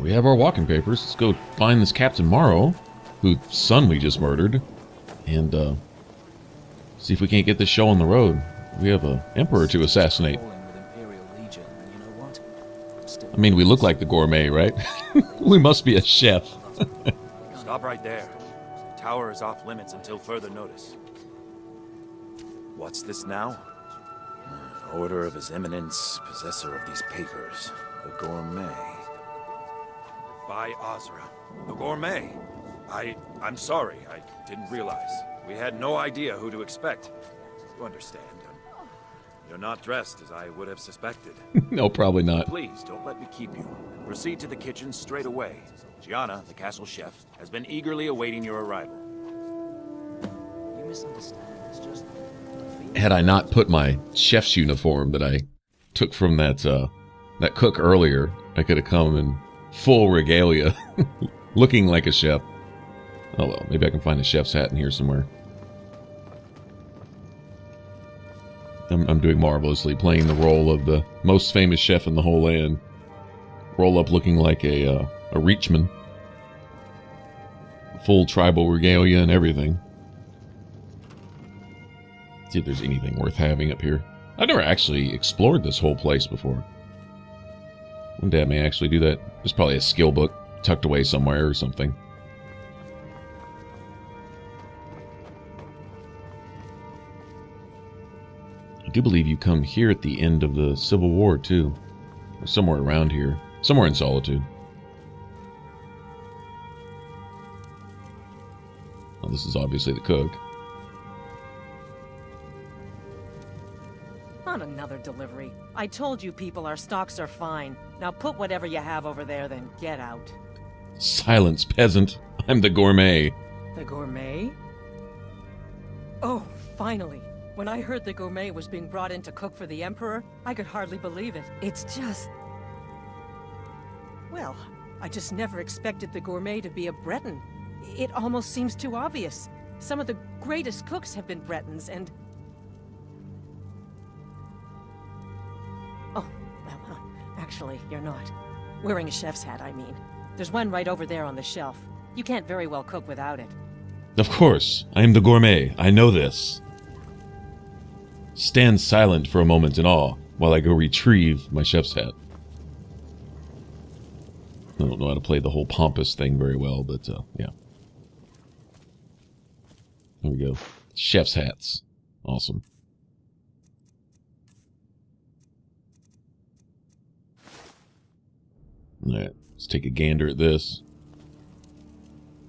we have our walking papers. Let's go find this Captain Morrow, whose son we just murdered, and see if we can't get this show on the road. We have an emperor to assassinate. I mean, we look like the gourmet, right? We must be a chef. Stop right there. The tower is off limits until further notice. What's this now? Order of His Eminence, possessor of these papers, the gourmet. By Azra, the gourmet. I'm sorry, I didn't realize. We had no idea who to expect. You understand. You're not dressed as I would have suspected. No, probably not. Please, don't let me keep you. Proceed to the kitchen straight away. Gianna, the castle chef, has been eagerly awaiting your arrival. You misunderstand. It's just... Had I not put my chef's uniform that I took from that cook earlier, I could have come in full regalia, looking like a chef. Oh well, maybe I can find a chef's hat in here somewhere. I'm doing marvelously, playing the role of the most famous chef in the whole land. Roll up looking like a reachman. Full tribal regalia and everything. See if there's anything worth having up here. I've never actually explored this whole place before. One day I may actually do that. There's probably a skill book tucked away somewhere or something. I do believe you come here at the end of the Civil War, too. Or somewhere around here. Somewhere in Solitude. Well, this is obviously the cook. Not another delivery. I told you people our stocks are fine. Now put whatever you have over there, then get out. Silence, peasant. I'm the gourmet. The gourmet? Oh, finally. When I heard the gourmet was being brought in to cook for the Emperor, I could hardly believe it. It's just... Well, I just never expected the gourmet to be a Breton. It almost seems too obvious. Some of the greatest cooks have been Bretons, and... Oh, well, actually, you're not. Wearing a chef's hat, I mean. There's one right over there on the shelf. You can't very well cook without it. Of course, I am the gourmet. I know this. Stand silent for a moment in awe while I go retrieve my chef's hat. I don't know how to play the whole pompous thing very well, but yeah. There we go. Chef's hats. Awesome. Alright, let's take a gander at this.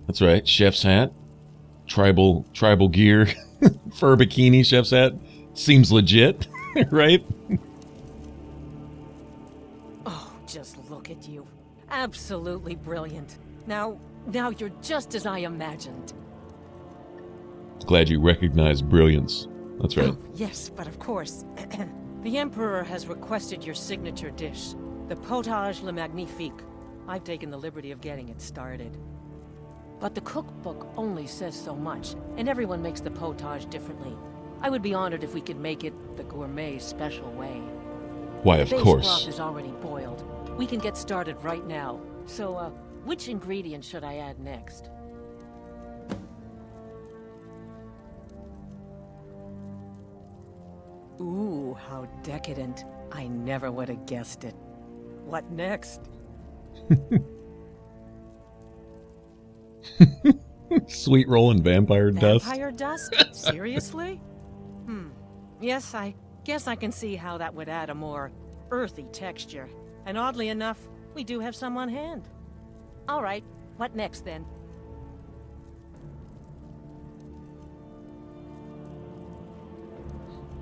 That's right, chef's hat. Tribal gear. Fur bikini, chef's hat. Seems legit, right? Oh, just look at you. Absolutely brilliant. Now you're just as I imagined. Glad you recognize brilliance. That's right. Oh, yes, but of course. The Emperor has requested your signature dish, the potage le magnifique. I've taken the liberty of getting it started. But the cookbook only says so much, and everyone makes the potage differently. I would be honored if we could make it the gourmet's special way. Why, of course. The base broth is already boiled. We can get started right now. So, which ingredient should I add next? Ooh, how decadent. I never would have guessed it. What next? Sweet rolling vampire dust. Vampire dust? Seriously? Yes, I guess I can see how that would add a more earthy texture. And oddly enough, we do have some on hand. All right, what next then?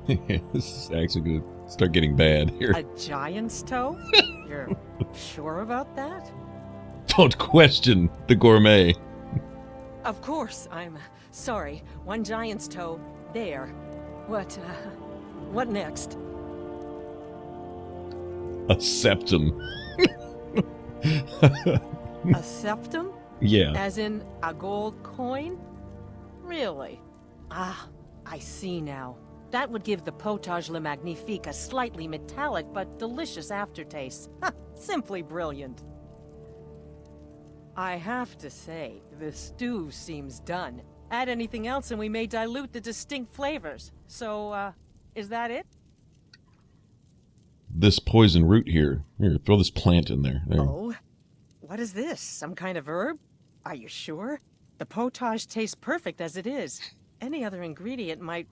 This is actually going to start getting bad here. A giant's toe? You're sure about that? Don't question the gourmet. Of course, I'm sorry. One giant's toe, there. What next? A septum. A septum? Yeah. As in a gold coin? Really? Ah, I see now. That would give the potage le magnifique a slightly metallic but delicious aftertaste. Simply brilliant. I have to say, the stew seems done. Add anything else and we may dilute the distinct flavors. So, is that it? This poison root here. Here, throw this plant in there. There. Oh? What is this? Some kind of herb? Are you sure? The potage tastes perfect as it is. Any other ingredient might...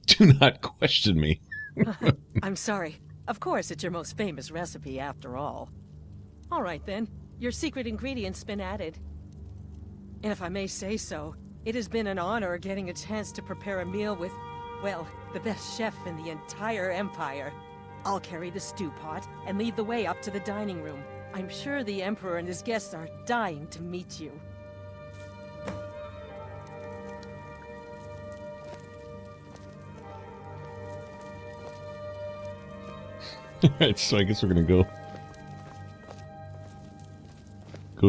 Do not question me. I'm sorry. Of course, it's your most famous recipe after all. All right then. Your secret ingredient's been added. And if I may say so, it has been an honor getting a chance to prepare a meal with, well, the best chef in the entire empire. I'll carry the stew pot and lead the way up to the dining room. I'm sure the Emperor and his guests are dying to meet you. Alright, so I guess we're gonna go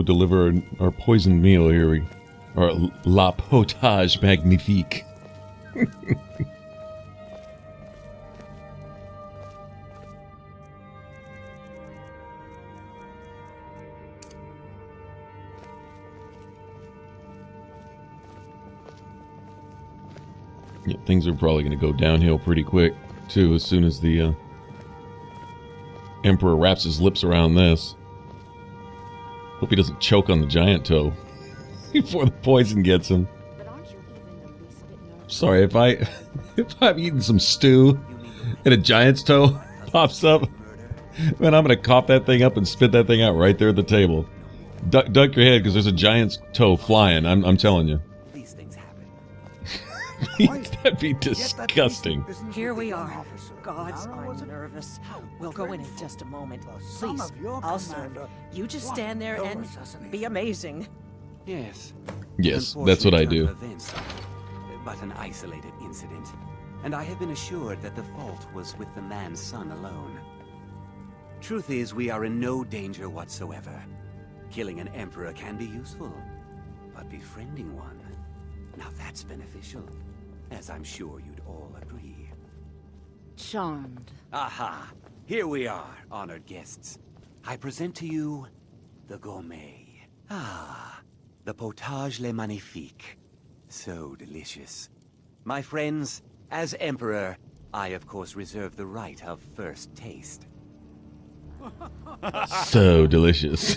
deliver our poisoned meal here. Our La Potage Magnifique. Yeah, things are probably going to go downhill pretty quick, too, as soon as the Emperor wraps his lips around this. Hope he doesn't choke on the giant toe before the poison gets him. But aren't you even the least bit nervous? Sorry, if I'm eating some stew and a giant's toe pops up, man, I'm going to cough that thing up and spit that thing out right there at the table. Duck your head, because there's a giant's toe flying, I'm telling you. These things happen. That'd be disgusting. Here we are. Gods, I'm nervous. We'll go in just a moment. Please, I'll serve. You just stand there and be amazing. Yes. Yes, that's what I do. Events, but an isolated incident. And I have been assured that the fault was with the man's son alone. Truth is, we are in no danger whatsoever. Killing an emperor can be useful, but befriending one, now that's beneficial, as I'm sure you'd all agree. Charmed. Aha! Here we are, honored guests. I present to you the gourmet. Ah, the potage le magnifique. So delicious. My friends, as Emperor, I of course reserve the right of first taste. So delicious.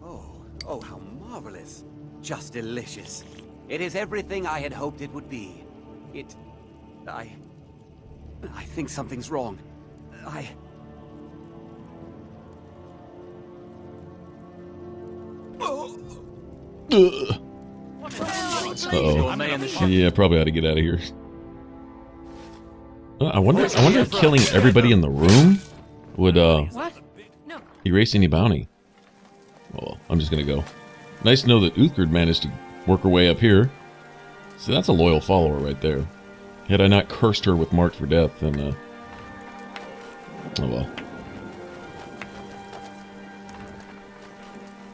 Oh, how marvelous. Just delicious. It is everything I had hoped it would be. I think something's wrong. Uh-oh. Yeah, probably ought to get out of here. I wonder if killing everybody in the room would What? No. erase any bounty. Oh, well, I'm just gonna go. Nice to know that Uthgard managed to work her way up here. See, that's a loyal follower right there. Had I not cursed her with marked for death, then oh well.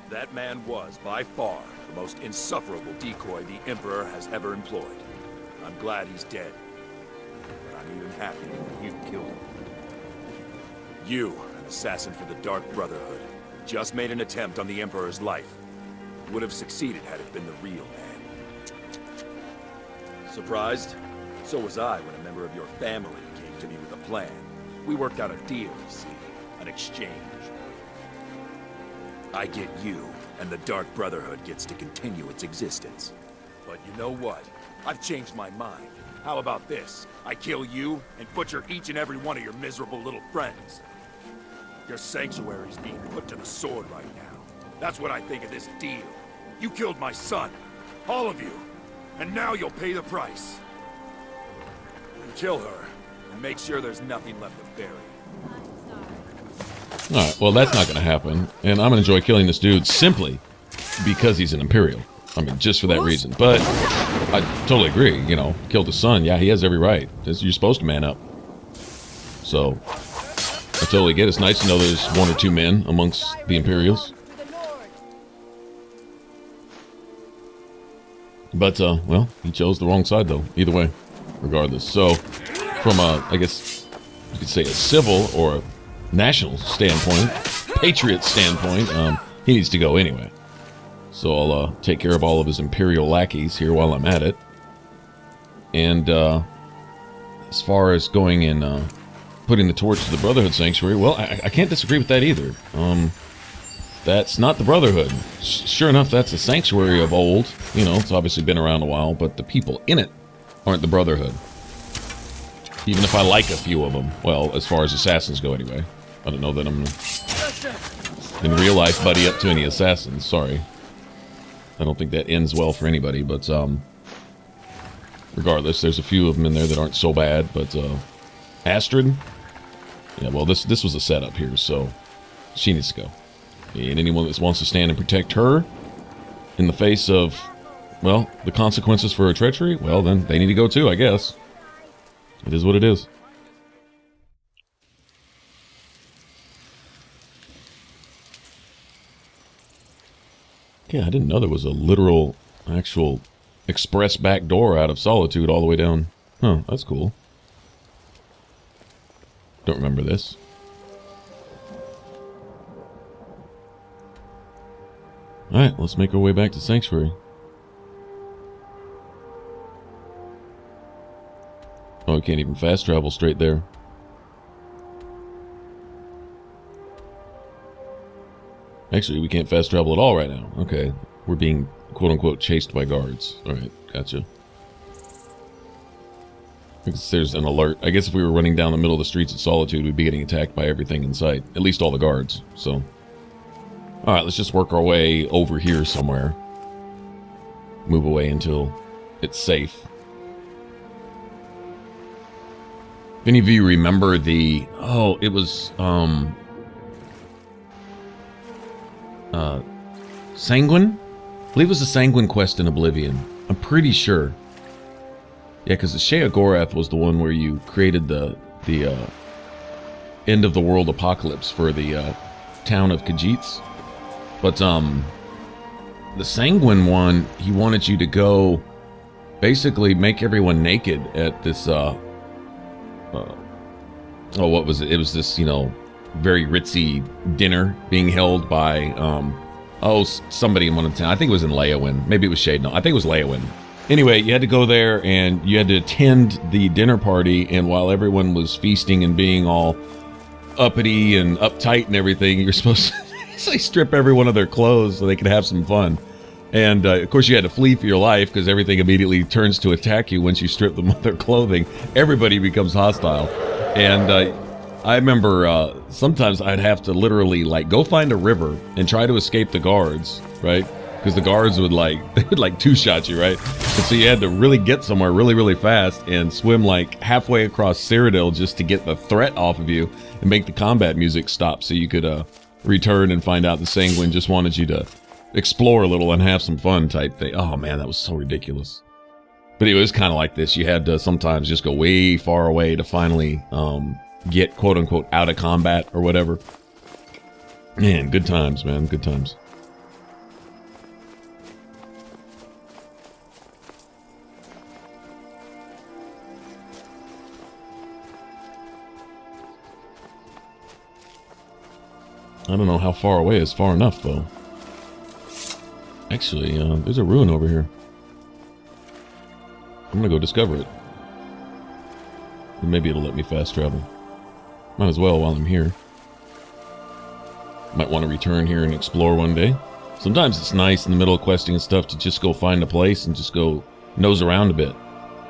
That man was, by far, the most insufferable decoy the Emperor has ever employed. I'm glad he's dead. But I'm even happier that you killed him. You, an assassin for the Dark Brotherhood, just made an attempt on the Emperor's life. Would have succeeded had it been the real man. Surprised? So was I when a member of your family came to me with a plan. We worked out a deal, you see, an exchange. I get you, and the Dark Brotherhood gets to continue its existence. But you know what? I've changed my mind. How about this? I kill you, and butcher each and every one of your miserable little friends. Your sanctuary's being put to the sword right now. That's what I think of this deal. You killed my son. All of you. And now you'll pay the price. Kill her, and make sure there's nothing left to bury. Alright, well that's not gonna happen. And I'm gonna enjoy killing this dude simply because he's an Imperial. I mean, just for that reason. But I totally agree, you know, killed his son. Yeah, he has every right. You're supposed to man up. So, I totally get it. It's nice to know there's one or two men amongst the Imperials. But, well, he chose the wrong side, though. Either way, regardless. So, from a, I guess you could say a civil or a national standpoint, patriot standpoint, he needs to go anyway. So I'll take care of all of his Imperial lackeys here while I'm at it. And as far as going and putting the torch to the Brotherhood Sanctuary, well, I can't disagree with that either. That's not the Brotherhood. Sure enough, that's a sanctuary of old. You know, it's obviously been around a while, but the people in it aren't the Brotherhood. Even if I like a few of them. Well, as far as assassins go anyway. I don't know that I'm in real life buddy up to any assassins, sorry. I don't think that ends well for anybody, but regardless, there's a few of them in there that aren't so bad, but Astrid? Yeah, well, this was a setup here, so she needs to go. And anyone that wants to stand and protect her in the face of, well, the consequences for her treachery, well, then they need to go too, I guess. It is what it is. Yeah, I didn't know there was a literal, actual express back door out of Solitude all the way down. Huh, that's cool. Don't remember this. Alright, let's make our way back to Sanctuary. Oh, we can't even fast travel straight there. Actually, we can't fast travel at all right now. Okay, we're being quote-unquote chased by guards. Alright, gotcha. Because there's an alert. I guess if we were running down the middle of the streets of Solitude, we'd be getting attacked by everything in sight. At least all the guards, so... Alright, let's just work our way over here somewhere. Move away until it's safe. If any of you remember the... Oh, it was, Sanguine? I believe it was the Sanguine quest in Oblivion. I'm pretty sure. Yeah, because the Sheogorath was the one where you created the end of the world apocalypse for the town of Khajiits. But the Sanguine one, he wanted you to go basically make everyone naked at this oh, what was it? It was this, you know, very ritzy dinner being held by oh, somebody in one of the town. I think it was in Leyawiin. Maybe it was Shade. No, I think it was Leyawiin. Anyway, you had to go there and you had to attend the dinner party, and while everyone was feasting and being all uppity and uptight and everything, you're supposed to basically strip everyone of their clothes so they could have some fun. And of course you had to flee for your life because everything immediately turns to attack you once you strip them of their clothing. Everybody becomes hostile. And I remember sometimes I'd have to literally like go find a river and try to escape the guards, right? Because the guards would they would two-shot you, right? And so you had to really get somewhere really, really fast and swim like halfway across Cyrodiil just to get the threat off of you and make the combat music stop so you could return and find out the Sanguine just wanted you to explore a little and have some fun type thing. Oh man, that was so ridiculous. But it was kind of like this. You had to sometimes just go way far away to finally get quote-unquote out of combat or whatever. Man, good times, man. Good times. I don't know how far away is far enough, though. Actually, there's a ruin over here. I'm gonna go discover it. And maybe it'll let me fast travel. Might as well while I'm here. Might want to return here and explore one day. Sometimes it's nice in the middle of questing and stuff to just go find a place and just go nose around a bit.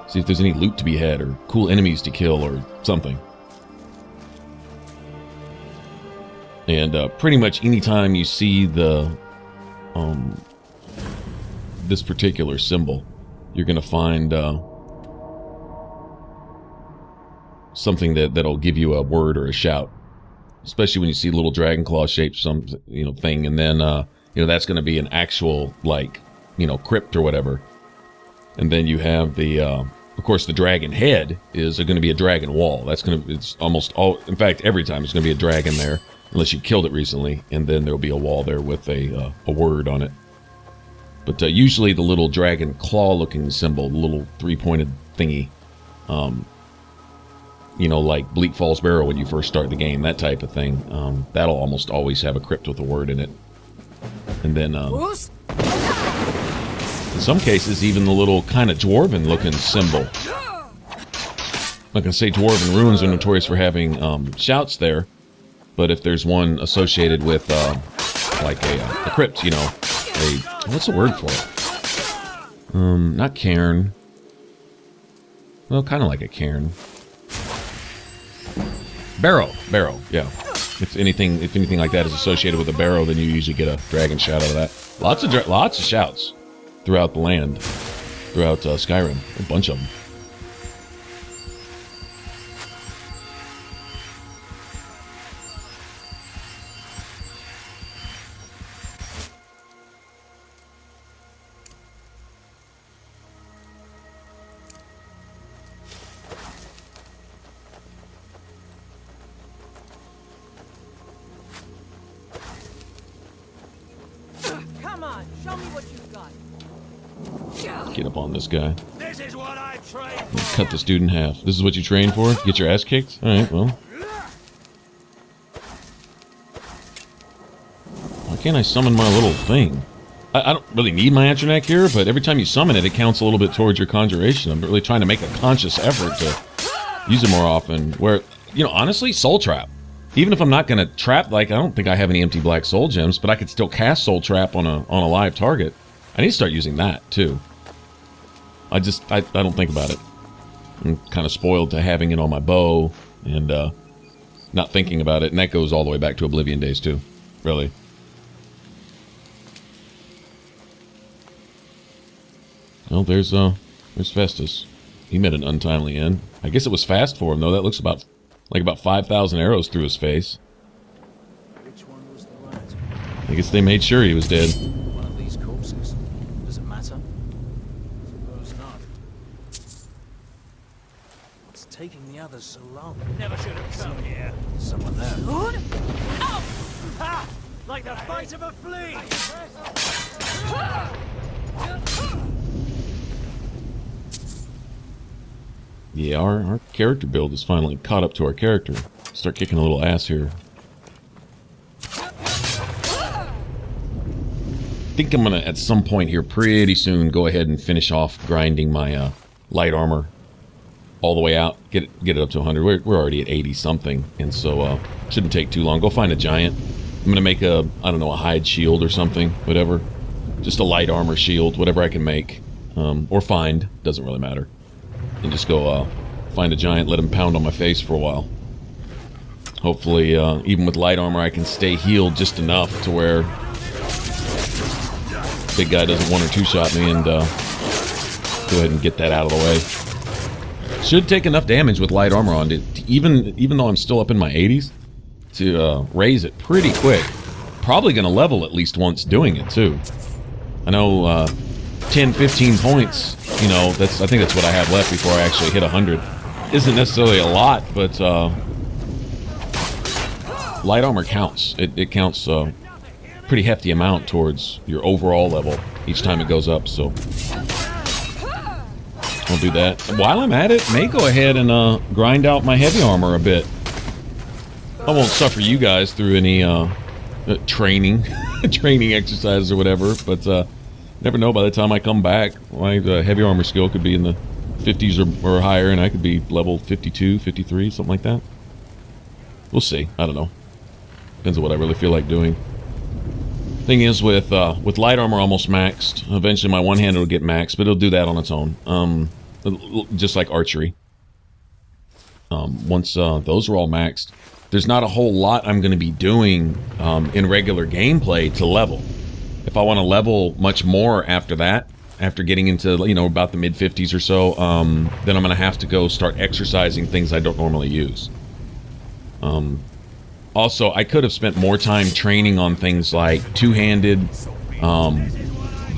See if there's any loot to be had or cool enemies to kill or something. And pretty much anytime you see the this particular symbol, you're gonna find something that'll give you a word or a shout. Especially when you see little dragon claw shaped thing, and then that's gonna be an actual crypt or whatever. And then you have the of course the dragon head is gonna be a dragon wall. It's almost all, in fact every time it's gonna be a dragon there. Unless you killed it recently, and then there'll be a wall there with a word on it. But usually the little dragon claw-looking symbol, the little three-pointed thingy, like Bleak Falls Barrow when you first start the game, that type of thing, that'll almost always have a crypt with a word in it. And then, in some cases, even the little kind of dwarven looking symbol. I'm not going to say dwarven ruins are notorious for having shouts there, but if there's one associated with like a crypt, you know, what's the word for it? Not cairn. Well, kind of like a cairn. Barrow, yeah. If anything like that is associated with a barrow, then you usually get a dragon shout out of that. Lots of shouts throughout the land, throughout Skyrim, a bunch of them. Get up on this guy. This is what I trained Let's cut this dude in half. This is what you train for? Get your ass kicked? Alright, well. Why can't I summon my little thing? I don't really need my Atronach here, but every time you summon it, it counts a little bit towards your conjuration. I'm really trying to make a conscious effort to use it more often. Where, you know, honestly, Soul Trap. Even if I'm not going to trap, like, I don't think I have any empty black soul gems, but I could still cast Soul Trap on a live target. I need to start using that, too. I don't think about it. I'm kind of spoiled to having it on my bow and not thinking about it. And that goes all the way back to Oblivion days, too. Really. Well, there's Festus. He met an untimely end. I guess it was fast for him, though. That looks about 5,000 arrows through his face. Which one was the right? I guess they made sure he was dead. One of these corpses. Does it matter? Suppose not. What's taking the others so long? Never should have come here. Someone there. Ow! Ha! Like the bite of a flea! Yeah, our character build is finally caught up to our character. Start kicking a little ass here. I think I'm gonna, at some point here pretty soon, go ahead and finish off grinding my light armor all the way out. Get it up to 100. We're already at 80 something, and so shouldn't take too long. Go find a giant. I'm gonna make a, I don't know, a hide shield or something, whatever. Just a light armor shield, whatever I can make, or find. Doesn't really matter. And just go find a giant, let him pound on my face for a while. Hopefully, even with light armor, I can stay healed just enough to where big guy doesn't one or two shot me, and go ahead and get that out of the way. Should take enough damage with light armor on to even though I'm still up in my 80s, to raise it pretty quick. Probably going to level at least once doing it, too. I know 10, 15 points, you know, I think that's what I have left before I actually hit 100. Isn't necessarily a lot, but light armor counts. It counts a pretty hefty amount towards your overall level each time it goes up, so I'll do that. While I'm at it, may go ahead and grind out my heavy armor a bit. I won't suffer you guys through any training exercises or whatever, but never know, by the time I come back, my heavy armor skill could be in the 50s or higher, and I could be level 52, 53, something like that. We'll see. I don't know. Depends on what I really feel like doing. Thing is, with light armor almost maxed, eventually my one-hander will get maxed, but it'll do that on its own. Just like archery. Once those are all maxed, there's not a whole lot I'm going to be doing in regular gameplay to level. If I want to level much more after that, after getting into, you know, about the mid-50s or so, then I'm going to have to go start exercising things I don't normally use. Also, I could have spent more time training on things like two-handed,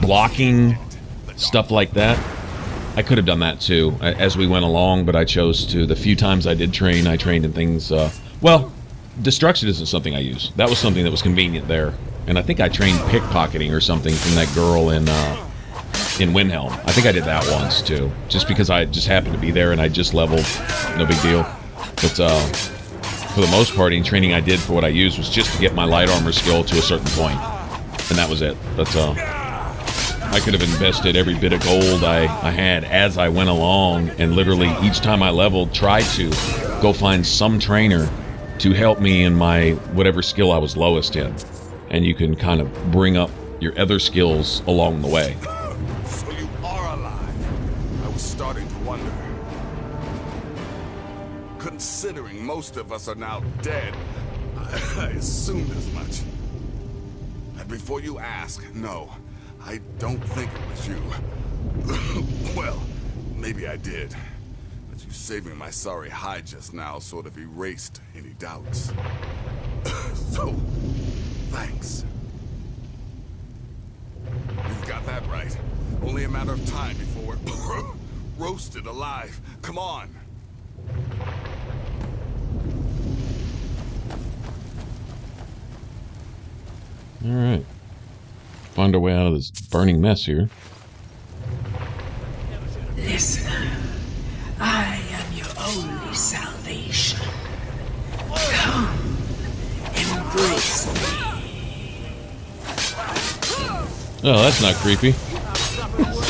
blocking, stuff like that. I could have done that too as we went along, but I chose to. The few times I did train, I trained in things, well, destruction isn't something I use. That was something that was convenient there. And I think I trained pickpocketing or something from that girl in Windhelm. I think I did that once too, just because I just happened to be there and I just leveled. No big deal. But for the most part, any training I did for what I used was just to get my light armor skill to a certain point. and that was it. That's all. I could have invested every bit of gold I had as I went along, and literally each time I leveled, tried to go find some trainer to help me in my whatever skill I was lowest in. And you can kind of bring up your other skills along the way. So you are alive. I was starting to wonder. Considering most of us are now dead, I assumed as much. And before you ask, no, I don't think it was you. Well, maybe I did. But you saving my sorry hide just now sort of erased any doubts. So, thanks. You've got that right. Only a matter of time before we're roasted alive. Come on. Alright. Find our way out of this burning mess here. Listen, I am your only salvation. Come, embrace me. Oh, that's not creepy.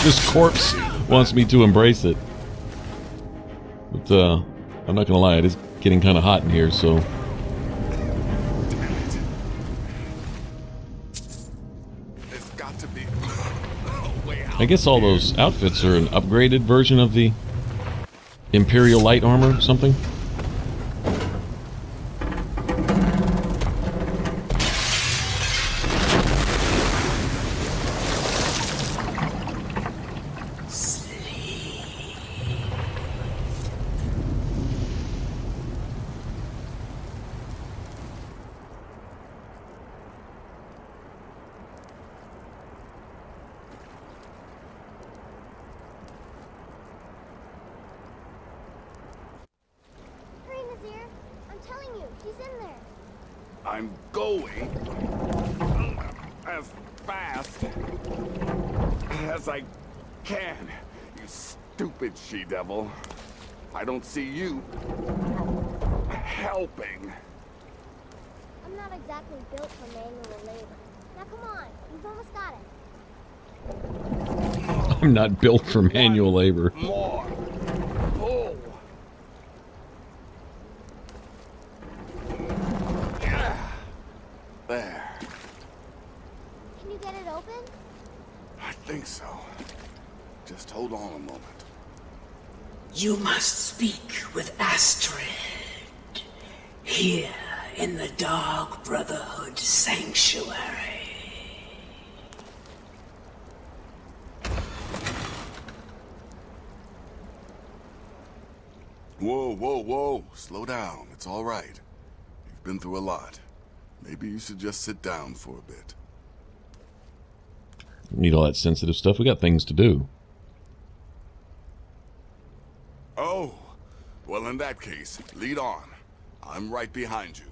This corpse wants me to embrace it. But, I'm not gonna lie, it is getting kind of hot in here, so... I guess all those outfits are an upgraded version of the Imperial light armor or something. I'm going as fast as I can, you stupid she-devil. I don't see you helping. I'm not exactly built for manual labor. Now come on, you've almost got it. I'm not built for manual labor. More. Pull. There. Can you get it open? I think so. Just hold on a moment. You must speak with Astrid. Here in the Dark Brotherhood Sanctuary. Whoa, whoa, whoa. Slow down. It's all right. You've been through a lot. Maybe you should just sit down for a bit. Need all that sensitive stuff. We got things to do. Oh, well in that case, lead on. I'm right behind you.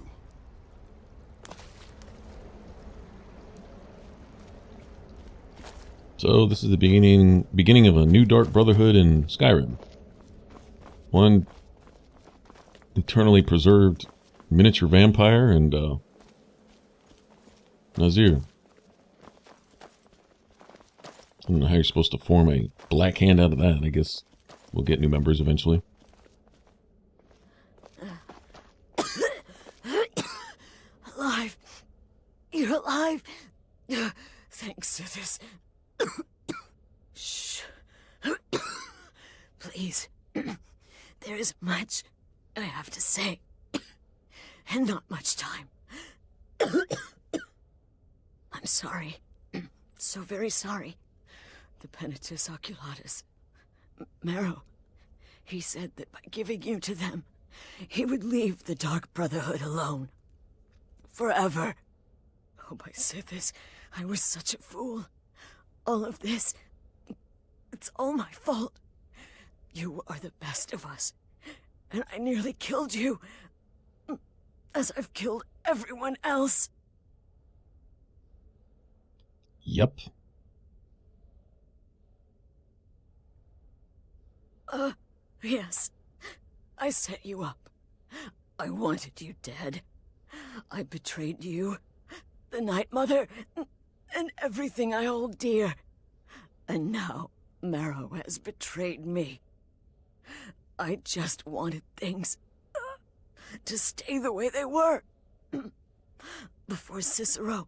So this is the beginning of a new Dark Brotherhood in Skyrim. One eternally preserved miniature vampire and Nazir. I don't know how you're supposed to form a black hand out of that. I guess we'll get new members eventually. Alive. You're alive. Thanks to this. Shh. Please. There is much I have to say. And not much time. I'm sorry. So very sorry. The Penitus Oculatus. Marrow. He said that by giving you to them, he would leave the Dark Brotherhood alone. Forever. Oh, my Sithis, I was such a fool. All of this, it's all my fault. You are the best of us, and I nearly killed you, as I've killed everyone else. Yep. Yes. I set you up. I wanted you dead. I betrayed you, the Night Mother, and everything I hold dear. And now Marrow has betrayed me. I just wanted things to stay the way they were. Before Cicero,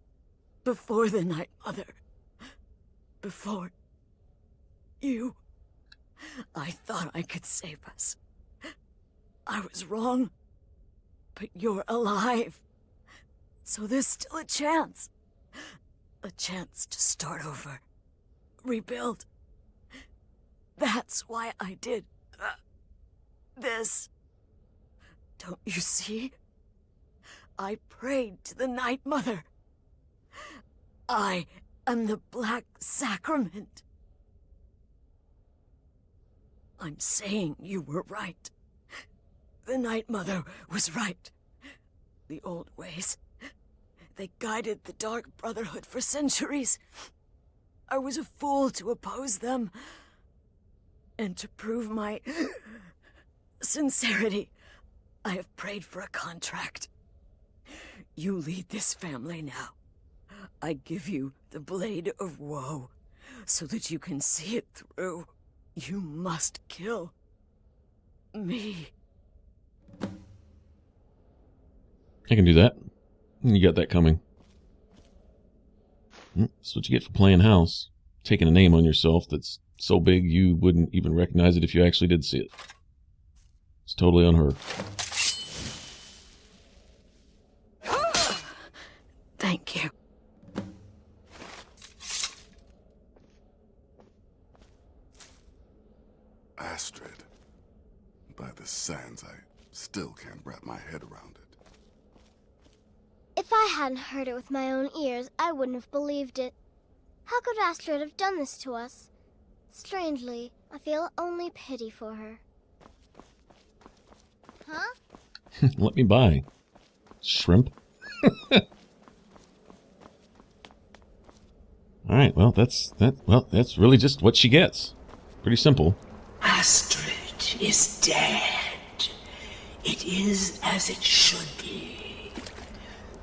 before the Night Mother, before you. I thought I could save us. I was wrong, but you're alive. So there's still a chance. A chance to start over. Rebuild. That's why I did this. Don't you see? I prayed to the Night Mother. I am the Black Sacrament. I'm saying you were right. The Night Mother was right. The old ways, they guided the Dark Brotherhood for centuries. I was a fool to oppose them. And to prove my sincerity, I have prayed for a contract. You lead this family now. I give you the Blade of Woe, so that you can see it through. You must kill me. I can do that. You got that coming. That's what you get for playing house. Taking a name on yourself that's so big you wouldn't even recognize it if you actually did see it. It's totally on her. Thank you. Astrid. By the sands, I still can't wrap my head around it. If I hadn't heard it with my own ears, I wouldn't have believed it. How could Astrid have done this to us? Strangely, I feel only pity for her. Huh? Let me by. Shrimp. Alright, well, that's really just what she gets. Pretty simple. Astrid is dead. It is as it should be.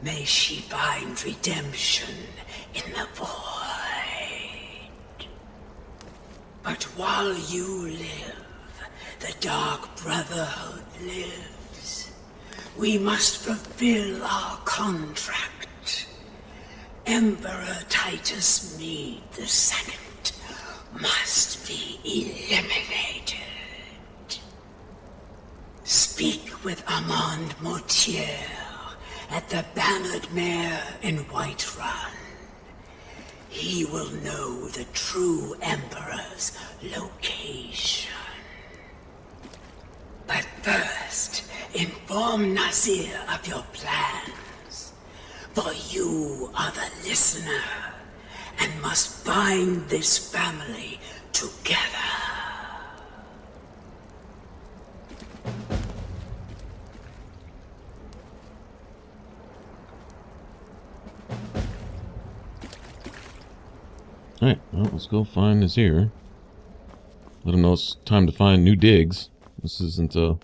May she find redemption in the void. But while you live, the Dark Brotherhood lives. We must fulfill our contract. Emperor Titus Mede II must be eliminated. Speak with Armand Mortier at the Bannered Mare in Whiterun. He will know the true Emperor's location. But first, inform Nazir of your plans. For you are the listener, and must bind this family together. Alright, well, let's go find Nazir. Let him know it's time to find new digs. This isn't, I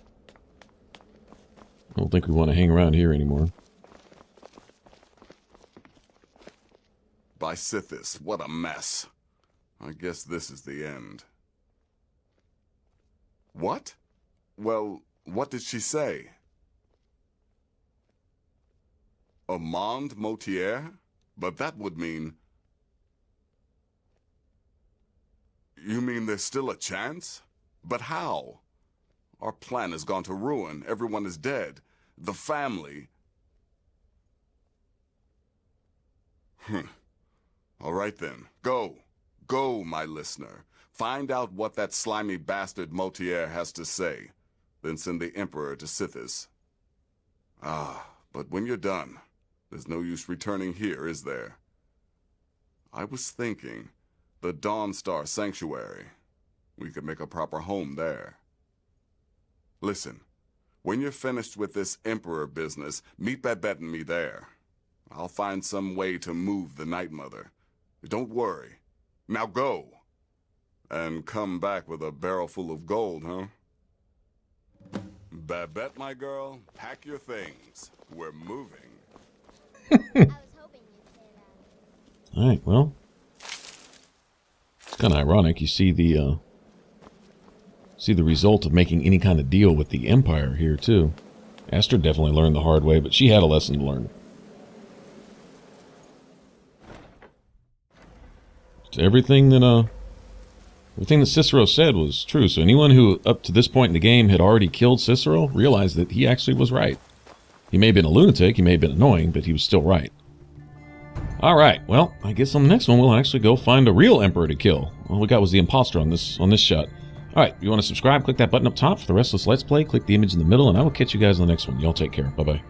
don't think we want to hang around here anymore. By Sithis, what a mess. I guess this is the end. What? Well, what did she say? Armand Mortier? But that would mean... You mean there's still a chance? But how? Our plan has gone to ruin. Everyone is dead. The family... All right then. Go. Go, my listener. Find out what that slimy bastard Mortier has to say. Then send the Emperor to Sithis. Ah, but when you're done, there's no use returning here, is there? I was thinking, the Dawnstar Sanctuary. We could make a proper home there. Listen, when you're finished with this Emperor business, meet Babette and me there. I'll find some way to move the Night Mother. Don't worry. Now go. And come back with a barrel full of gold, huh? Babette, my girl, pack your things. We're moving. I was hoping you'd say that. Alright, well. It's kind of ironic. You see the result of making any kind of deal with the Empire here, too. Astrid definitely learned the hard way, but she had a lesson to learn. So everything that Cicero said was true. So anyone who, up to this point in the game, had already killed Cicero realized that he actually was right. He may have been a lunatic, he may have been annoying, but he was still right. Alright, well, I guess on the next one we'll actually go find a real Emperor to kill. All we got was the imposter on this shot. Alright, if you want to subscribe, click that button up top. For the rest of this Let's Play, click the image in the middle, and I will catch you guys in the next one. Y'all take care. Bye-bye.